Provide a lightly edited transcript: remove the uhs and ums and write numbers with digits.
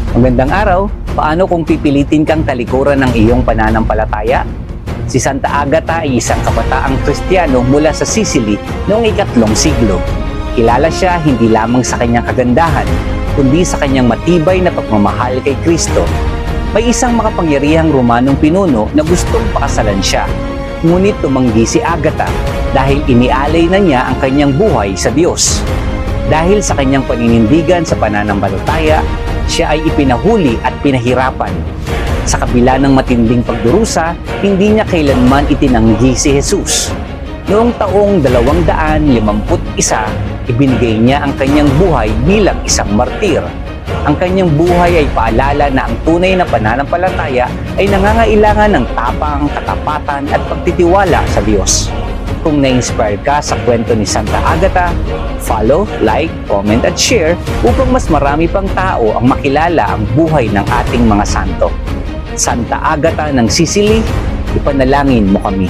Magandang araw! Paano kung pipilitin kang talikuran ng iyong pananampalataya? Si Santa Agata ay isang kabataang Kristiyano mula sa Sicily noong ikatlong siglo. Kilala siya hindi lamang sa kanyang kagandahan, kundi sa kanyang matibay na pagmamahal kay Kristo. May isang makapangyarihang Romanong pinuno na gustong pakasalan siya. Ngunit tumanggi si Agata dahil inialay na niya ang kanyang buhay sa Diyos. Dahil sa kanyang paninindigan sa pananampalataya, siya ay ipinahuli at pinahirapan. Sa kabila ng matinding pagdurusa, hindi niya kailanman itinanggi si Jesus. Noong taong 251, ibinigay niya ang kanyang buhay bilang isang martir. Ang kanyang buhay ay paalala na ang tunay na pananampalataya ay nangangailangan ng tapang, katapatan at pagtitiwala sa Diyos. Kung na-inspire ka sa kwento ni Santa Agata, follow, like, comment at share upang mas marami pang tao ang makilala ang buhay ng ating mga santo. Santa Agata ng Sicily, ipanalangin mo kami.